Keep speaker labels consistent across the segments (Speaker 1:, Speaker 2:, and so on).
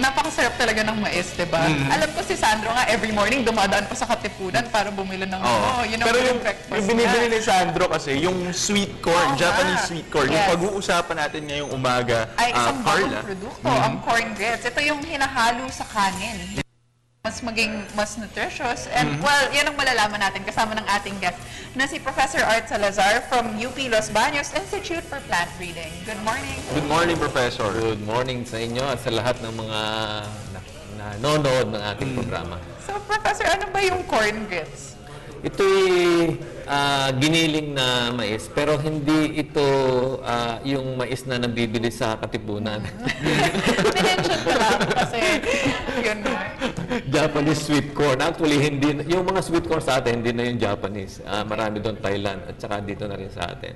Speaker 1: napakasarap talaga ng mais, diba? Alam ko si Sandro nga, every morning dumadaan pa sa Katipunan para bumili ng yun ang
Speaker 2: Pero yung
Speaker 1: breakfast
Speaker 2: binibili
Speaker 1: niya.
Speaker 2: ni Sandro kasi, yung sweet corn, Japanese sweet corn, yung
Speaker 1: Yes.
Speaker 2: pag-uusapan natin ngayong umaga,
Speaker 1: Ay, isang bagong
Speaker 2: Carla.
Speaker 1: produkto, ang corn grits. Ito yung hinahalo sa kanin. Mas maging mas nutritious. And well, yan ang malalaman natin kasama ng ating guest na si Professor Art Salazar from UP Los Baños Institute for Plant Breeding. Good morning.
Speaker 2: Good morning, Professor.
Speaker 3: Good morning sa inyo at sa lahat ng mga nanonood ng ating programa.
Speaker 1: So, Professor, ano ba yung corn grits?
Speaker 3: Ito'y giniling na mais, pero hindi ito yung mais na nabibili sa Katipunan.
Speaker 1: Minention ko lang kasi yun.
Speaker 3: Japanese sweet corn. Actually, hindi, yung mga sweet corn sa atin, hindi na yung Japanese. Marami doon Thailand at saka dito na rin sa atin.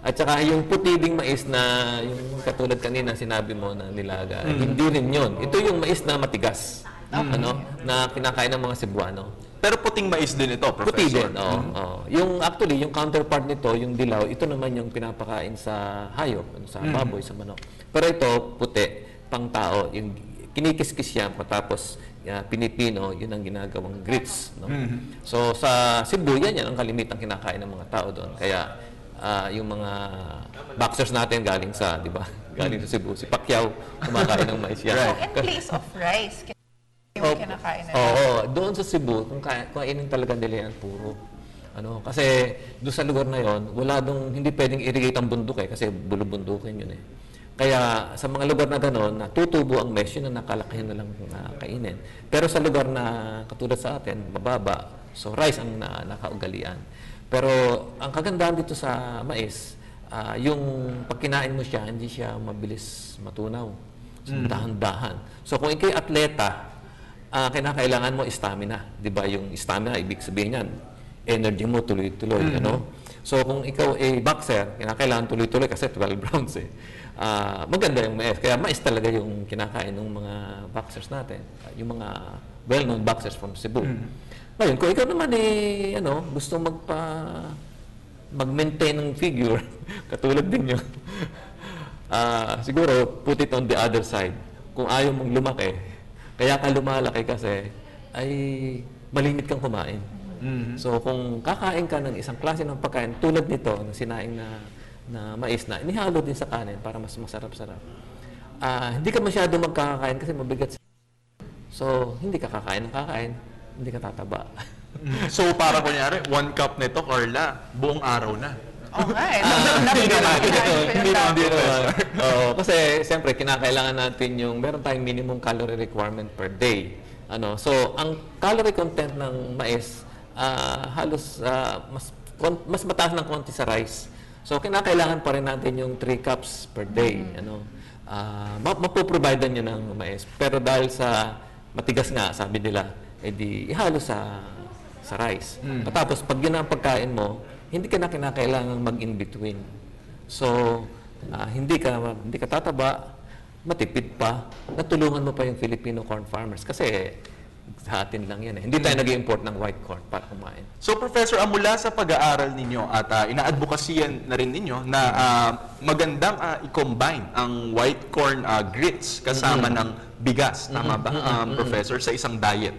Speaker 3: At saka yung puti ding mais na, yung katulad kanina sinabi mo na nilaga, hindi rin yun. Ito yung mais na matigas, na kinakain ng mga Cebuano.
Speaker 2: Pero puting mais din ito, Professor.
Speaker 3: Puti din, oo. Yung actually, yung counterpart nito, yung dilaw, ito naman yung pinapakain sa hayop, sa baboy, sa manok. Pero ito, puti, pang tao, yung kinikis-kis yan, tapos pinipino, yun ang ginagawang grits. No? So, sa Cebu, yan ang kalimitang kinakain ng mga tao doon. Kaya, yung mga boxers natin galing sa, di ba? Galing sa Cebu. Si Pacquiao, kumakain ng mais yan.
Speaker 1: So, in place of rice, yung kinakain nila.
Speaker 3: Oo, doon sa Cebu, kung kainin talaga nila yan, puro. Kasi doon sa lugar na yon, wala dong, hindi pwedeng irrigate ang bundok kasi bulubundukin yun eh. Kaya sa mga lugar na gano'n, tutubo ang mesh, yun na nakalakihan na lang kainin. Pero sa lugar na katulad sa atin, mababa, so rice ang nakaugalian. Pero ang kagandahan dito sa mais, yung pag kinain mo siya, hindi siya mabilis matunaw. So, dahan-dahan. So kung ikay atleta, kinakailangan mo stamina. Di ba yung stamina, ibig sabihin yan, energy mo tuloy-tuloy. So kung ikaw ay boxer, kinakailangan tuloy-tuloy kasi 12 rounds eh. Maganda yung mais. Kaya mais talaga yung kinakain ng mga boxers natin. Yung mga well-known boxers from Cebu. Ngayon, kung ikaw naman gusto mag-maintain ng figure, katulad din yun, siguro put it on the other side. Kung ayaw mong lumaki, kaya ka lumalaki kasi ay malimit kang kumain. So kung kakain ka ng isang klase ng pagkain tulad nito na sinaing na mais na inihalo din sa kanin para mas masarap-sarap. Hindi ka masyado magkakain kasi mabigat. So hindi ka kakain, hindi ka tataba.
Speaker 2: So para kunyari, 1 cup nito, Carla, buong araw na.
Speaker 1: Oo nga eh.
Speaker 3: Hindi naman. Kasi siyempre kinakailangan natin meron tayong minimum calorie requirement per day. So ang calorie content ng mais halos mas mataas ng konti sa rice. So kinakailangan pa rin natin yung 3 cups per day. Mapoprovide niya ng mais. Pero dahil sa matigas nga, sabi nila, edi ihalo sa rice. Tapos pag yun ang pagkain mo, hindi ka na kinakailangan mag-in-between. So, hindi ka tataba, matipid pa, natulungan mo pa yung Filipino corn farmers. Kasi sa atin lang yan eh. Hindi tayo nag-import ng white corn para kumain.
Speaker 2: So, Professor, mula sa pag-aaral ninyo at ina-advokasyan na rin ninyo na magandang i-combine ang white corn grits kasama ng bigas, tama ba, Professor, sa isang diet.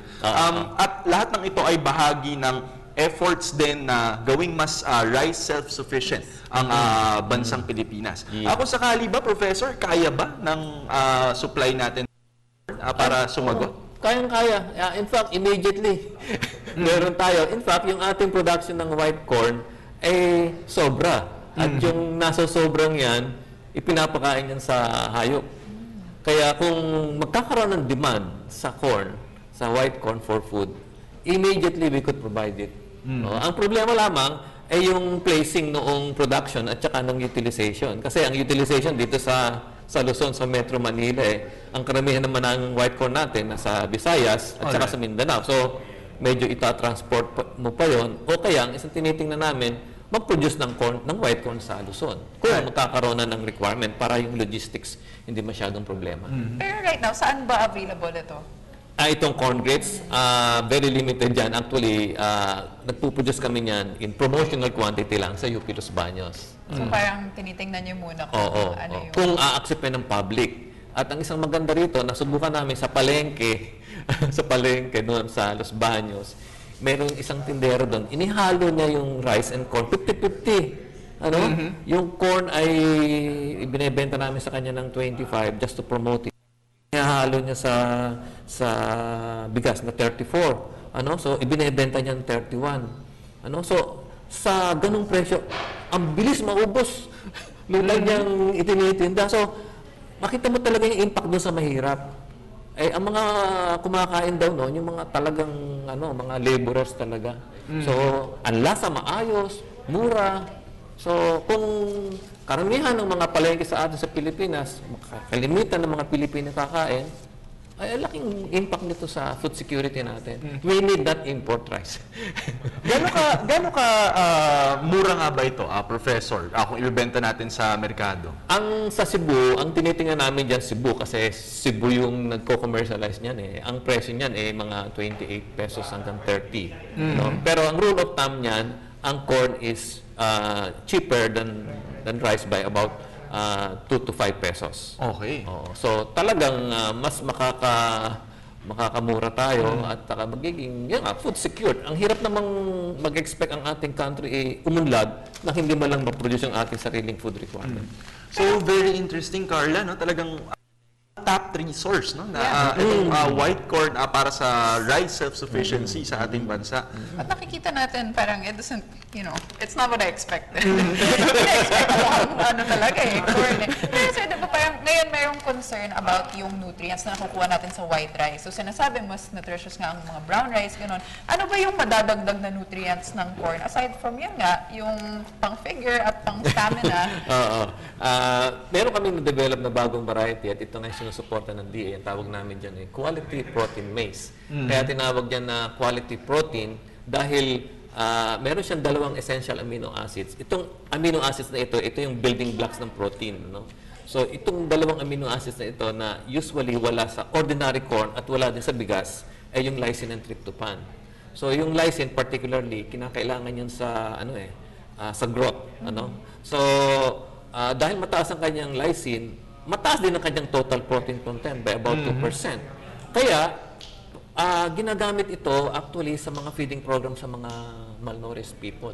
Speaker 2: At lahat ng ito ay bahagi ng efforts din na gawing mas rice self-sufficient ang bansang Pilipinas. Ako sakali ba, Professor, kaya ba ng supply natin para sumagot?
Speaker 3: Kayang-kaya. In fact, immediately, meron tayo. In fact, yung ating production ng white corn ay sobra. At yung nasa sobrang yan, ipinapakain yan sa hayop. Kaya kung magkakaroon ng demand sa corn, sa white corn for food, immediately we could provide it. Ang problema lamang ay yung placing noong production at saka ng utilization. Kasi ang utilization dito sa Luzon, sa Metro Manila ang karamihan naman ng white corn natin nasa Visayas at saka sa Mindanao. So, medyo ita-transport mo pa yon. O kaya, ang isang tinitingnan namin, mag-produce ng white corn sa Luzon. Kung magkakaroon na ng requirement para yung logistics hindi masyadong problema.
Speaker 1: Pero right now, saan ba available ito?
Speaker 3: Itong corn grits, very limited dyan. Actually, nagpuproduce kami niyan in promotional quantity lang sa UP Los Baños.
Speaker 1: So parang tinitingnan niyo muna kung
Speaker 3: Oo.
Speaker 1: ano yung...
Speaker 3: Kung a-acceptin ng public. At ang isang maganda rito, nasubukan namin sa palengke, sa palengke doon sa Los Baños, merong isang tindero doon, inihalo niya yung rice and corn, 50-50. Ano? Yung corn ay ibinebenta namin sa kanya ng 25 just to promote it. Inihalo niya sa bigas na 34. Ano? So, ibinebenta niya ng 31. Ano? So, sa ganung presyo, ang bilis maubos. Lulay niyang itinitinda. So, makita mo talaga yung impact doon sa mahirap. Eh, ang mga kumakain daw noon, yung mga talagang, mga laborers talaga. So, ang lasa maayos, mura. So, kung karamihan ng mga palengke sa atin sa Pilipinas, kalimitan ng mga Pilipino kakain, ay laking impact nito sa food security natin. We need not import rice.
Speaker 2: Gaano ka mura nga ba ito, Professor, kung ibebenta natin sa merkado?
Speaker 3: Ang sa Cebu, ang tinitingnan namin dyan Cebu, kasi Cebu yung nagko-commercialize niyan eh. Ang presyo niyan eh mga 28 pesos hanggang 30. No? Pero ang rule of thumb niyan, ang corn is cheaper than rice by about 2 to 5 pesos.
Speaker 2: Okay.
Speaker 3: So talagang mas makakamura tayo at magiging food secured. Ang hirap namang mag-expect ang ating country umunlad na hindi man lang ma-produce ang ating sariling food requirement.
Speaker 2: So, very interesting, Carla, no? Talagang top 3 source, no? Na itong white corn para sa rice self-sufficiency sa ating bansa.
Speaker 1: At nakikita natin, parang it doesn't, it's not what I expected. I-expect ko ano talaga corn eh. Pero so, diba, parang ngayon mayroong concern about yung nutrients na nakukuha natin sa white rice. So sinasabi mas nutritious nga ang mga brown rice, gano'n. Ano ba yung madadagdag na nutrients ng corn? Aside from yun nga, yung pang-figure at pang-stamina.
Speaker 3: Meron kami na-develop na bagong variety at ito nga sinusuporta ng DA. Ang tawag namin dyan quality protein maize. Kaya tinawag dyan na quality protein dahil meron siyang dalawang essential amino acids. Itong amino acids na ito yung building blocks ng protein. No? So, itong dalawang amino acids na ito na usually wala sa ordinary corn at wala din sa bigas ay yung lysine and tryptophan. So, yung lysine particularly, kinakailangan yun sa, sa growth. So, dahil mataas ang kanyang lysine, mataas din ang kanyang total protein content by about 2%. Kaya, ginagamit ito actually sa mga feeding program sa mga malnourished people.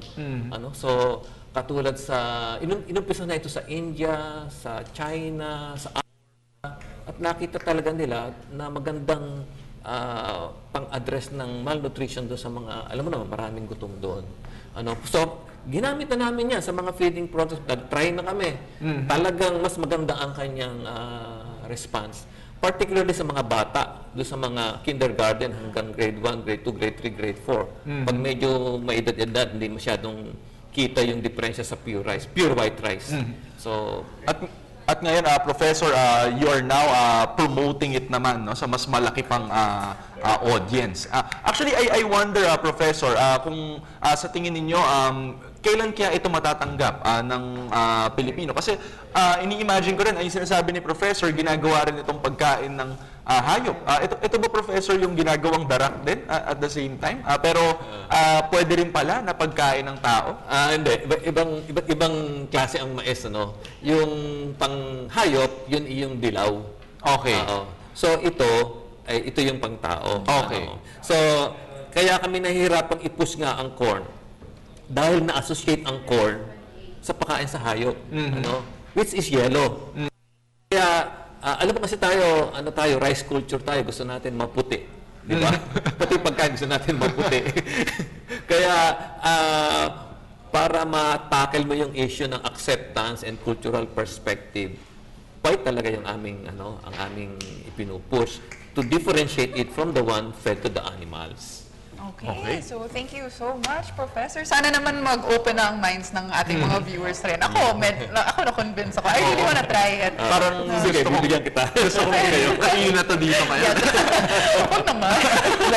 Speaker 3: So, katulad sa, inumpisa na ito sa India, sa China, sa Africa, at nakita talaga nila na magandang pang-address ng malnutrition doon sa mga, alam mo naman, maraming gutom doon. So, ginamit na namin yan sa mga feeding programs. Nag-try na kami. Talagang mas maganda ang kanyang response. Particularly sa mga bata, doon sa mga kindergarten hanggang grade 1, grade 2, grade 3, grade 4. Pag medyo may edad-edad, hindi masyadong kita yung diferensya sa pure rice, pure white rice. So,
Speaker 2: at ngayon, Professor, you are now promoting it naman, no, sa mas malaki pang audience. Actually, I wonder, Professor, kung sa tingin ninyo, kailan kaya ito matatanggap ng Pilipino? Kasi ini-imagine ko rin, ay sinasabi ni Professor, ginagawa rin itong pagkain ng hayop. Ito ba, Professor, yung ginagawang darak din at the same time? Pero pwede rin pala na pagkain ng tao?
Speaker 3: Hindi. Iba't ibang klase ang mais. Yung panghayop, yun yung dilaw.
Speaker 2: Okay.
Speaker 3: So ito yung pangtao.
Speaker 2: Okay.
Speaker 3: So, kaya kami nahihirapang i-push nga ang corn dahil na-associate ang corn sa pagkain sa hayop. Which is yellow. Kaya, alam mo kasi tayo, rice culture tayo, gusto natin maputi. Di ba? Pati pagkain gusto natin maputi. Kaya, para ma-tackle mo yung issue ng acceptance and cultural perspective, white talaga yung ang aming ipinupush to differentiate it from the one fed to the animals.
Speaker 1: Okay. So thank you so much, Professor. Sana naman mag-open na ang minds ng ating mga viewers rin. Ako na-convince ako. I really wanna try it.
Speaker 2: Parang
Speaker 3: Sige, bibigyan kita.
Speaker 2: gusto ko kayo. Kainin na to dito kayo.
Speaker 1: Huwag naman.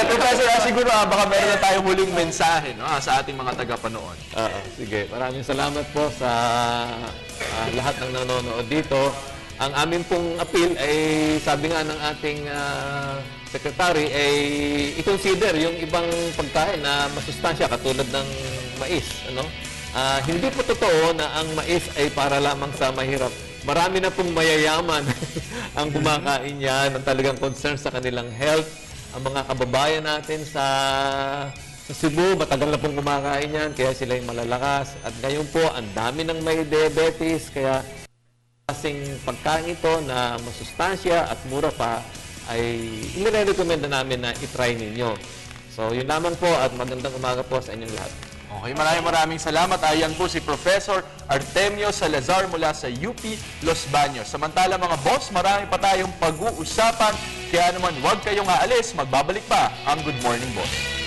Speaker 2: Professor, siguro baka meron na tayong huling mensahe sa ating mga tagapanood.
Speaker 3: Sige, maraming salamat po sa lahat ng nanonood dito. Ang amin pong appeal ay, sabi nga ng ating secretary, ay i-consider yung ibang pagkain na masustansya katulad ng mais. Hindi po totoo na ang mais ay para lamang sa mahirap marami na pong mayayaman ang kumakain yan, ang talagang concern sa kanilang health. Ang mga kababayan natin sa Cebu, matagal na pong kumakain yan, kaya sila yung malalakas. At ngayon po, ang dami ng may diabetes, kaya kasing pagkain ito na masustansya at mura pa, ay nire-recommend na namin na itry ninyo. So, yun lamang po at magandang umaga po sa inyong lahat.
Speaker 2: Okay, maraming salamat. Ayan po si Professor Artemio Salazar mula sa UP Los Baños. Samantala mga boss, marami pa tayong pag-uusapan. Kaya naman huwag kayong aalis, magbabalik pa ang Good Morning Boss.